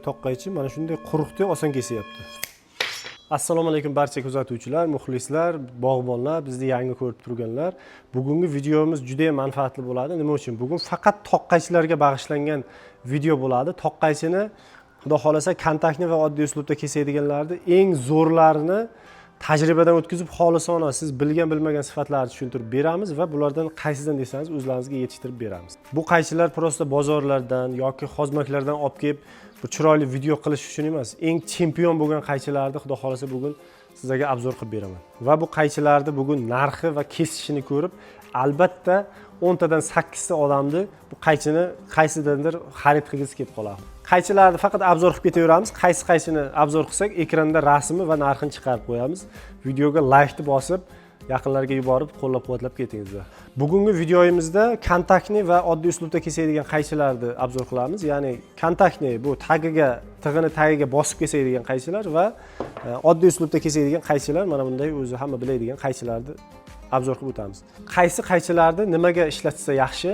Toqqaychi mana shunday quruqda oson kesyapti. Assalomu alaykum barcha kuzatuvchilar, muxlislar, bog'bonlar, bizni yangi ko'rib turganlar. Bugungi videomiz juda ham manfaatli bo'ladi. Nima uchun? Bugun faqat toqqaychilarga bag'ishlangan video bo'ladi. Toqqaychini xudo xolasa kontaktni va oddiy uslubda kesadiganlarni eng zo'rlarini tajribadan o'tkazib, xolisona siz bilgan bilmagan sifatlarni tushuntirib beramiz va bulardan qaysidan desangiz o'zlaringizga yetishtirib beramiz. Bu qaychilar prosta bozorlardan yoki xozmaklardan olib kelib bu chiroyli video qilish uchun emas, eng chempion bo'lgan qaychilarni xudo xolasa bugun sizlarga obzor qilib beraman. Va bu qaychilarni bugun narxi va kesishini ko'rib, albatta 10 tadan 8 ta odamni bu qaychini qaysidandir xarid qilgisi kelib qoladi. Qaychilarni faqat obzor qilib ketaveramiz. Qaysi qaychini obzor qilsak, ekranda rasmi va narxini chiqarib qo'yamiz. Videoga like bosib, yaqinlarga yuborib, qo'llab-quvvatlab ketingizlar. Bugungi videoyimizda kontaktni va oddiy uslubda kesadigan qaychilarni obzor qilamiz. Ya'ni kontaktni bu tig'ini tagiga bosib kesadigan qaychilar va oddiy uslubda kesadigan qaychilar, mana bunday o'zi hamma biladigan qaychilarni obzor qilib o'tamiz. Qaysi qaychilarni nimaga ishlatsa yaxshi?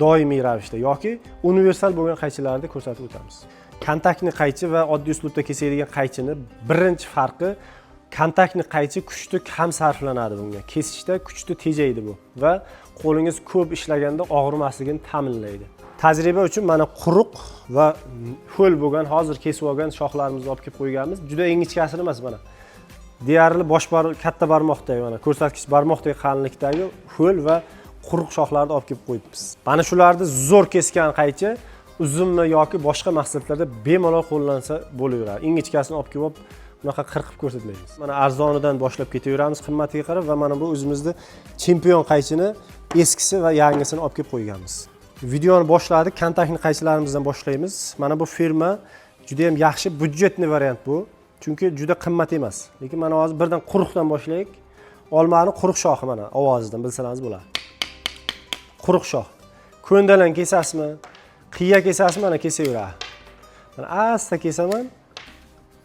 Doimiy ravishda yoki universal bo'lgan qaychilarni ko'rsatib o'tamiz. Kontaktni qaychi va oddiy uslubda kesadigan qaychini birinchi farqi, kontaktni qaychi kuchli kam sarflanadi bunga. Kesishda kuchli tejaydi bu va qo'lingiz ko'p ishlaganda og'rimasligini ta'minlaydi. Tajriba uchun mana quruq va ho'l bo'lgan, hozir kesib olgan shoxlarimizni olib kelib qo'yganmiz. Juda ingichkasini emas mana. Deyarli katta barmoqdagi mana ko'rsatkich barmoqdagi qalinlikdagi ho'l va quruq shoxlarni olib kelib qo'yibmiz. Mana shularni zo'r kesgan qaychi uzunmi yoki boshqa maqsadlarda bemalol qo'llansa bo'laveradi. Ingichkasini olib kelib bunaqa qirqib ko'rsatmaymiz. Mana arzonidan boshlab ketaveramiz qimmatiga qarab va mana bu o'zimizning chempion qaychini eskisi va yangisini olib kelib qo'yganmiz. Videoni boshladik, kontaktni qaychilarimizdan boshlaymiz. Mana bu firma juda ham yaxshi budjetli variant bu. Chunki juda qimmat emas. Lekin mana hozir birdan quruqdan boshlaylik. Olmani quruq shoxi mana ovozidan bilsangiz bo'ladi. Quruq shox. Ko'ndalang kesasizmi? Qiya kesasizmi? Mana kesaveradi. Mana asta kesaman,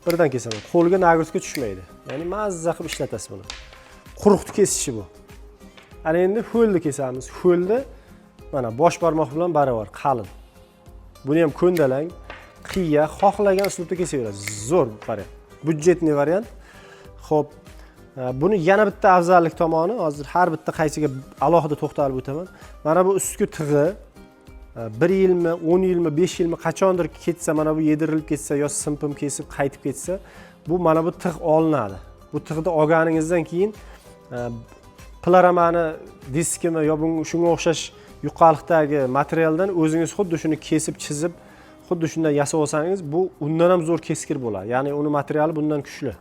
birdan kesaman. Qo'lga nagruzka tushmaydi. Ya'ni mazza qilib ishlatasiz buni. Quruqni kesishi bu. Ana endi ho'lni kesamiz. Ho'lni mana bosh barmoq bilan baravar, qalin. Buni ham ko'ndalang, qiya, xohlagan uslubda kesaverasiz. Zo'r variant. Budjetli variant. Xo'p, buni yana bitta afzallik tomoni, hozir har bitta qaychiga alohida to'xtalib o'taman. Mana bu ustki tig'i 1 yilmi, 10 yilmi, 5 yilmi qachondir ketsa, mana bu yedirilib ketsa yo simpim kesib qaytib ketsa, bu mana bu tig' olinadi. Bu tig'ni olganingizdan keyin plaramani diskimi yo shunga o'xshash yuqorilikdagi materialdan o'zingiz xuddi shuni kesib, chizib, xuddi shundan yasab olsangiz, bu undan ham zo'r keskir bo'ladi. Ya'ni uni materiali bundan kuchli.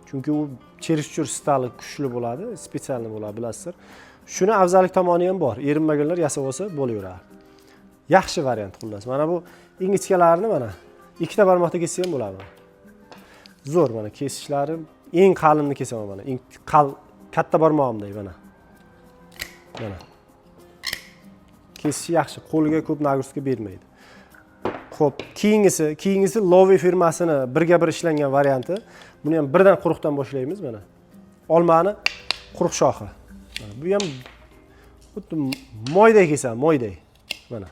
Chunki u cherishchur stali kuchli bo'ladi, spetsialni bo'ladi, bilasizlar. Shuni afzallik tomoni ham bor. Erinmaganlar yasab olsa bo'laveradi. Yaxshi variant xullas. Mana bu ingichkalarni mana ikkita barmoqda kessa ham bo'ladi. Zo'r mana kesishlarim, eng qalinni kesaman mana. Eng katta barmog'imdek mana. Mana. Kesishi yaxshi, qo'liga ko'p nagruzka bermaydi. Xo'p, keyingisi Lovi firmasini birga bir ishlangan varianti. Buni ham birdan quruqdan boshlaymiz mana. Olmani quruq shoxi. Bu ham xuddi moydek kesam, moydek. Mana.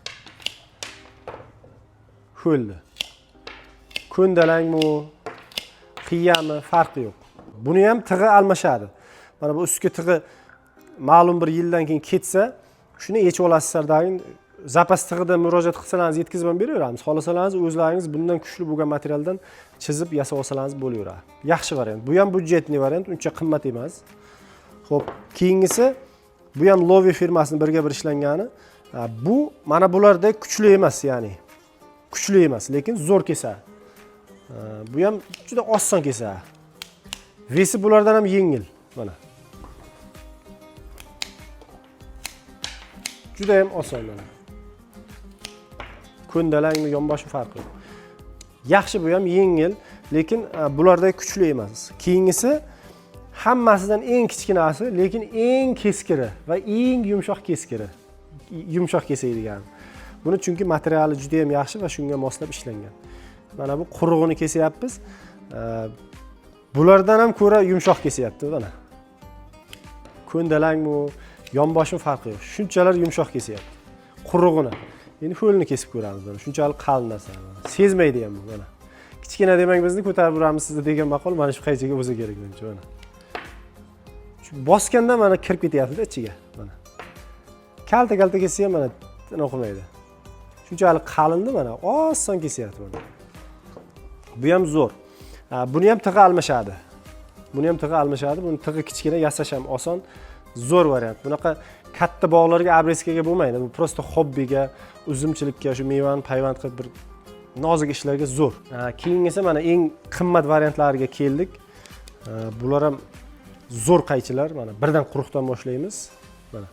Ho'ldi. Ko'ndalangmi, qiyami farqi yo'q. Buni ham tig'i almashadi. Mana bu ustki tig'i ma'lum bir yildan keyin ketsa, shuni yechib olasizlar-dagin zapas tig'ida murojaat qilsangiz yetkazib ham beraveramiz. Xohlasangiz o'zlaringiz bundan kuchli bo'lgan materialdan chizib yasab olsangiz bo'laveradi. Yaxshi variant. Bu ham budjetli variant, uncha qimmat emas. Xo'p, keyingisi bu ham Lovi firmasining birga bir ishlangani. Bu mana bularda kuchli emas, ya'ni. Kuchli emas, lekin zo'r kesadi. Bu ham juda oson kesadi. Vesi bulardan ham yengil, mana. Juda ham oson mana. Ko'ndalangmi, yonboshi farqi yo'q. Yaxshi, bu ham yengil, lekin bulardek kuchli emas. Keyingisi hammasidan eng kichkinasi, lekin eng keskiri va eng yumshoq keskiri. Yumshoq kesadigan. Buni chunki materiali juda ham yaxshi va shunga moslab ishlangan. Mana bu quruqini kesyapmiz. Bulardan ham ko'ra yumshoq kesyapti mana. Ko'ndalangmi, yonboshim farqi yo'q. Shunchalar yumshoq kesyapti. Quruqini. Endi ho'lni kesib ko'ramiz mana. Shunchalik qalin narsa. Sezmaydi ham bu mana. kichkina demang bizni ko'tarib uramiz sizni degan maqol mana shu qaychiga o'zi kerak menimcha mana. Bosganda mana kirib ketyapti ichiga mana. Kalta kelsa ham mana o'qimaydi. Shunchalik qalindi mana, oson kesyapti mana. Bu ham zo'r. Buni ham tig'i almashadi. Buni tig'i kichkina, yasash ham oson, zo'r variant. Bunaqa katta bog'larga abreskaga bo'lmaydi. Bu prosta hobbiga, uzumchilikka, shu mevani payvand qilib bir nozik ishlarga zo'r. Keyingisi mana eng qimmat variantlariga keldik. Bular ham zo'r qaychilar. Mana birdan quruqdan boshlaymiz. Mana.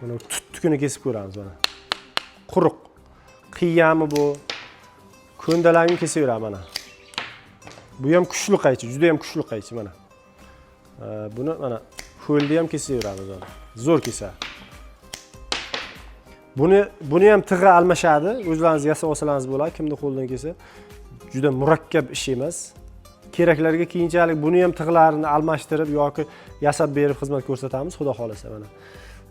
Mana tuttukini kesib ko'ramiz mana. Quruq. Qiyami bu. Ko'ndalarni kesaveramiz mana. Bu ham kuchli qaychi, juda ham kuchli qaychi mana. Buni mana ho'lda ham kesaveramiz mana. Zo'r kesadi. Buni ham tig'i almashadi. O'zlaringiz yasab olsangiz bo'ladi. Kimni qo'ldan kelsa, juda murakkab ish emas. Keraklarga keyinchalik buni ham tig'larini almashtirib yoki yasab berib xizmat ko'rsatamiz, xudo xolasa mana.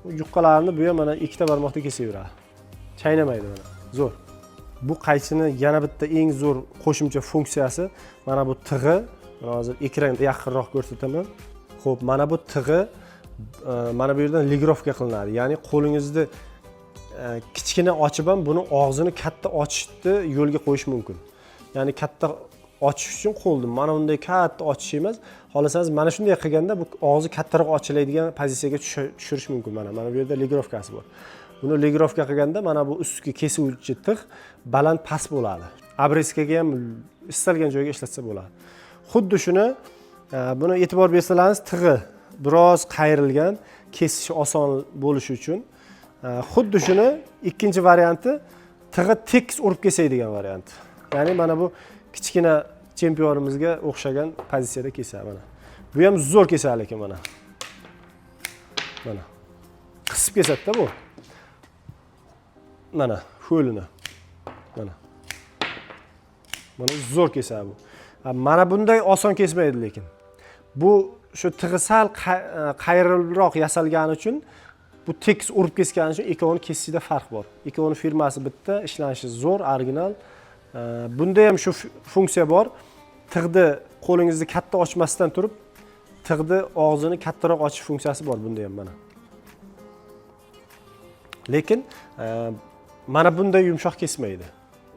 Bu yuqqalarini bu ham mana ikkita barmoqda kesaveradi. Chaynamaydi mana. Zo'r. Bu qaychini yana bitta eng zo'r qo'shimcha funksiyasi mana bu tig'i. Mana hozir ekranda yaqinroq ko'rsataman. Xo'p, mana bu tig'i mana bu yerdan ligrovka qilinadi. Ya'ni qo'lingizni kichkina ochib ham buni og'zini katta ochishni yo'lga qo'yish mumkin. Ya'ni katta ochish uchun qo'lni mana bunday katta ochish emas, xolasangiz mana shunday qilganda bu og'zi kattaroq ochiladigan pozitsiyaga tushirish mumkin. Mana bu yerda ligrovkasi bor. Buni ligrovka qilganda mana bu ustki kesuvchi tig' baland past bo'ladi. Abreskaga ham istalgan joyga ishlatsa bo'ladi. Xuddi shuni buni e'tibor bersalaringiz tig'i biroz qayrilgan, kesishi oson bo'lishi uchun. Xuddi shuni ikkinchi varianti tig'i tekis urib kesadigan variant. Ya'ni mana bu kichkina chempionimizga o'xshagan pozitsiyada kesadi mana. Bu ham zo'r kesadi lekin mana. Mana. Qisib kesadi-da bu. Mana ho'lini. Mana. Mana zo'r kesadi bu. Mana bunday oson kesmaydi lekin. Bu shu tig'i sal qayrilroq yasalgani uchun bu tekis urib kesgani uchun ikkovini kesishida farq bor. Ikkovini firmasi bitta, ishlanishi zo'r, original. Bunda ham shu funksiya bor. Tig'ni qo'lingizni katta ochmasdan turib, tig'ni og'zini kattaroq ochish funksiyasi bor bunda ham mana. Lekin mana bunday yumshoq kesmaydi.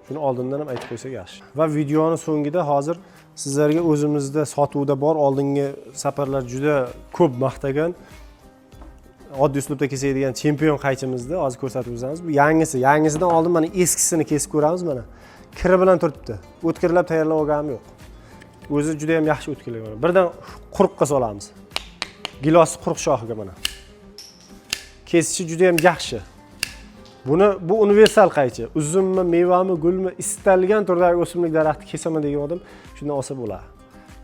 Shuni oldindan ham aytib qo'ysak yaxshi. Va videoning so'ngida hozir sizlarga o'zimizda sotuvda bor oldingi safarlar juda ko'p maqtagan oddiy uslubda kesadigan chempion qaychimizni hozir ko'rsatib o'zamiz. Bu yangisi. Yangisidan oldin mana eskisini kesib ko'ramiz mana. Kiri bilan turibdi. O'tkirlab tayyorlab olganim yo'q. O'zi juda ham yaxshi o'tkirlagan mana. Birdan quruqqa solamiz. Gilosi quruq shoxiga mana. Kesishi juda ham yaxshi. Bu universal qaychi. Uzummi, mevami, gulmi, istalgan turdagi o'simlik daraxtni kesaman degan odam shundan olsa bo'ladi.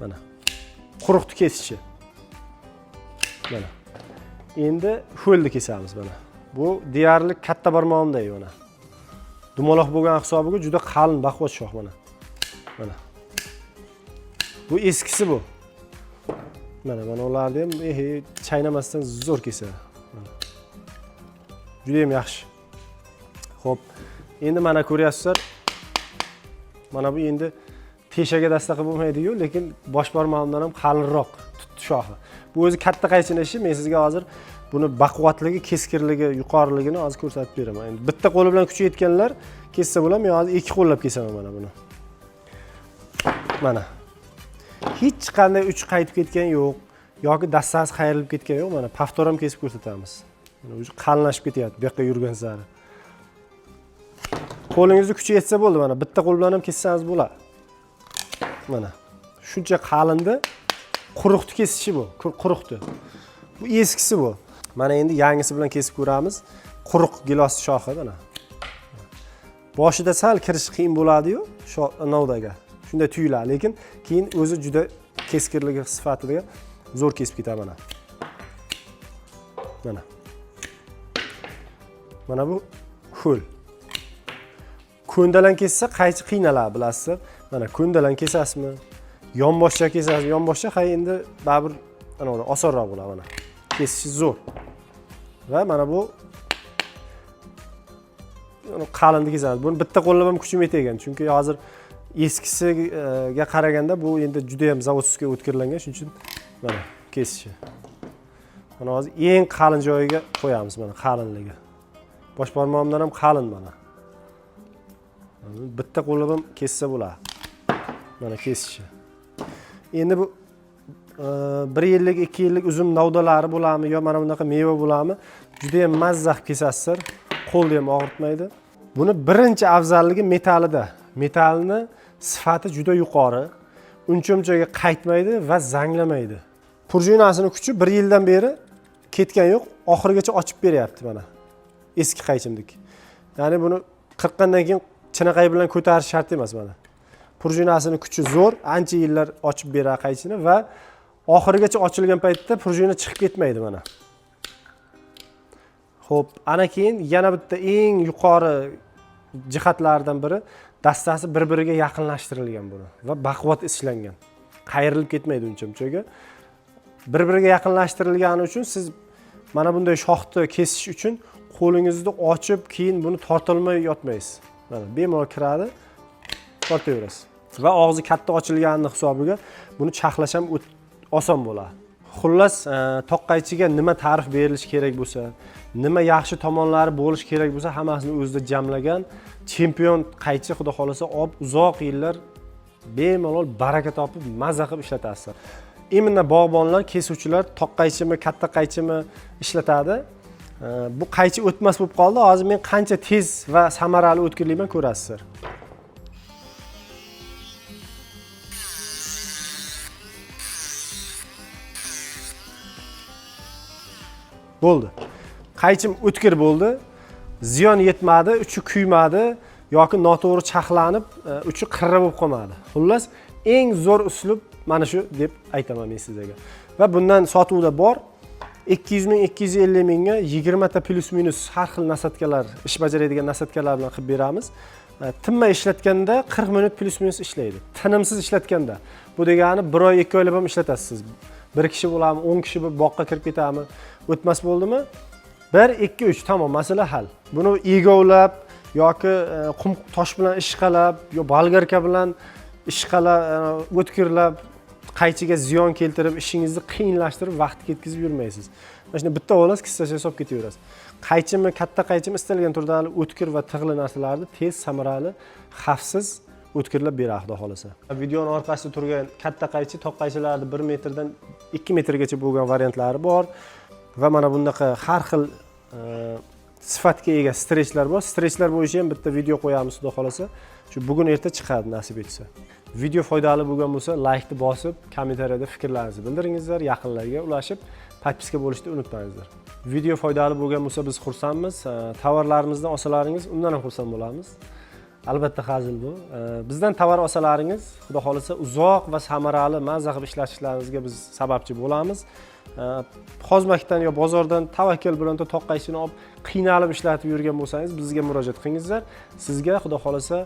Mana. Quruqni kesishi. Mana. Endi ho'lni kesamiz mana. Bu deyarli katta barmog'imday mana. Dumaloq bo'lgan hisobiga juda qalin, baquvvat shox mana. Mana. Bu eskisi bu. Mana ularni ham chaynamasdan zo'r kesadi. Juda ham yaxshi. Xo'p, endi mana ko'ryapsizlar. Mana bu endi teshaga dastaqa bo'lmaydi-ku, lekin bosh barmog'imdan ham qalinroq tutdi shoxi. Bu o'zi katta qaychining ishi. Men sizga hozir buni baquvvatligi, keskirligi, yuqoriligini hozir ko'rsatib beraman. Endi bitta qo'li bilan kuchi yetganlar kessa bo'lam, men hozir ikki qo'llab kesaman mana buni. Mana. Hech qanday uch qaytib ketgan yo'q, yoki dastasi qayrilib ketgan yo'q. Mana paftor ham kesib ko'rsatamiz. Mana o'zi qalinlashib ketyapti bu yoqqa yurgan sari. Qo'lingizga kuchi yetsa bo'ldi mana. Bitta qo'l bilan ham kessangiz bo'ladi. Mana. Shuncha qalindi. Quruqni kesishi bu. Quruqni. Bu eskisi bu. Mana endi yangisi bilan kesib ko'ramiz. Quruq gilos shoxi mana. Boshida sal kirish qiyin bo'ladi-yu, shu novdaga. Shunday tuyuladi, lekin keyin o'zi juda keskirligi sifatida zo'r kesib ketadi mana. Mana. Mana bu ho'l. Ko'ndalan kessa qaychi qiynaladi, bilasizlar. Mana ko'ndalan kesasizmi? Yonboshcha kesasiz, yonboshcha endi baribir ana osonroq bo'ladi mana. Kesishi zo'r. Va mana bu qalinni kesamiz. Buni bitta qo'llab ham kuchim yetgan, chunki hozir eskisiga qaraganda bu endi juda ham zavodskiy o'tkirlangan, shuning uchun mana kesishi. Mana hozir eng qalin joyiga qo'yamiz, mana qalinligi. Bosh barmog'imdan ham qalin mana. Bitta qo'llab ham kessa bo'ladi. Mana kesishi. Endi bu 1 yillik, 2 yillik uzum novdalari bo'ladimi yo mana bunaqa meva bo'ladimi? Juda ham mazza qilib kesasizlar. Qo'lni ham og'ritmaydi. Buni birinchi afzalligi metalida. Metalni sifati juda yuqori. Uncha-munchaga qaytmaydi va zanglamaydi. Prujinasining kuchi 1 yildan beri ketgan yo'q, oxirigacha ochib beryapti mana. Eski qaychimdek. Ya'ni buni 40 dan keyin chinaqay bilan ko'tarish shart emas mana. Prujinasining kuchi zo'r, ancha yillar ochib beradi qaychini va oxirigacha ochilgan paytda prujina chiqib ketmaydi mana. Xo'p, ana keyin yana bitta eng yuqori jihatlaridan biri dastasi bir-biriga yaqinlashtirilgan buni va baquvvat ishlangan. Qayrilib ketmaydi uncha-munchaga. Bir-biriga yaqinlashtirilgani uchun siz mana bunday shoxni kesish uchun qo'lingizni ochib, keyin buni tortilmay yotmaysiz. Mana bemalol kiradi, tortaverasiz. Va og'zi katta ochilganini hisobiga buni chaqlash ham oson bo'ladi. Xullas, toqqaychiga nima ta'rif berilishi kerak bo'lsa, nima yaxshi tomonlari bo'lishi kerak bo'lsa, hammasini o'zida jamlagan chempion qaychi, xudo xolasa, uzoq yillar bemalol baraka topib, mazza qilib ishlatasizlar. Imенно bog'bonlar, kesuvchilar toqqaychimi, katta qaychimi ishlatadi. Bu qaychi o'tmas bo'lib qoldi. Hozir men qancha tez va samarali o'tkirlikman ko'rasizlar. Bo'ldi. Qaychim o'tkir bo'ldi. Ziyon yetmadi, uchi kuymadi yoki noto'g'ri chaqlanib, uchi qirra bo'lib qolmadi. Xullas, eng zo'r uslub mana shu deb aytaman men sizlarga. Va bundan sotuvda bor. 200 ming, 250 mingga 20 ta plus minus har xil nasatkalar, ish bajaradigan nasatkalar bilan qilib beramiz. Tinmay ishlatganda 40 minut plus minus ishlaydi. Tinimsiz ishlatganda. Bu degani 1 oy, 2 oylab ham ishlatasiz. Bir kishi bo'ladimi, 10 kishi boqqa kirib ketadimi? O'tmas bo'ldimi? 1, 2, 3 tamom, masala hal. Buni egovlab yoki qum tosh bilan ishqalab, yo bolgarka bilan ishqalab, o'tkirlab, qaychiga ziyon keltirib, ishingizni qiyinlashtirib, vaqt ketkizib yurmaysiz. Mana shunday bitta olas kissacha hisob ketaverasiz. Qaychimi, katta qaychimi istalgan turdagi o'tkir va tig'li narsalarni tez, samarali, xavfsiz o'tkirlab beradi, xudo xolasa. Videoning orqasida turgan katta qaychi, toq qaychilarni 1 metrdan 2 metrgacha bo'lgan variantlari bor va mana bunaqa har xil sifatga ega strechlar bor. Strechlar bo'yicha ham bitta video qo'yamiz, xudo xolasa. Shu bugun erta chiqadi nasib etsa. Video foydali bo'lgan bo'lsa, like ni bosib, kommentariyada fikrlaringizni bildiringizlar, yaqinlarga ulashib, podpiska bo'lishni unutmangizlar. Video foydali bo'lgan bo'lsa, biz xursandmiz. Tovarlarimizdan olsalaringiz, undan ham xursand bo'lamiz. Albatta hazil bu. Bizdan tovar olsalaringiz, xudo xolasa, uzoq va samarali mazza qilib ishlatishlaringizga biz sababchi bo'lamiz. Hozmakdan yo bozordan tavakkal bilan toqqaychini olib qiynalib ishlatib yurgan bo'lsangiz, bizga murojaat qilingizlar. Sizga xudo xolasa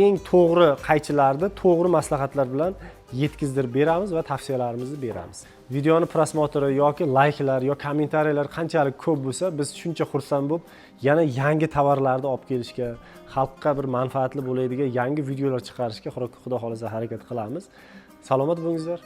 eng to'g'ri qaychilarni to'g'ri maslahatlar bilan yetkazdirib beramiz va tavsiyalarimizni beramiz. Videoni prosmotri yoki layklar yo kommentariyalar qanchalik ko'p bo'lsa, biz shuncha xursand bo'lib, yana yangi tovarlarni olib kelishga, xalqqa bir manfaatli bo'ladigan yangi videolar chiqarishga xudo xolasa harakat qilamiz. Salomat bo'lingizlar.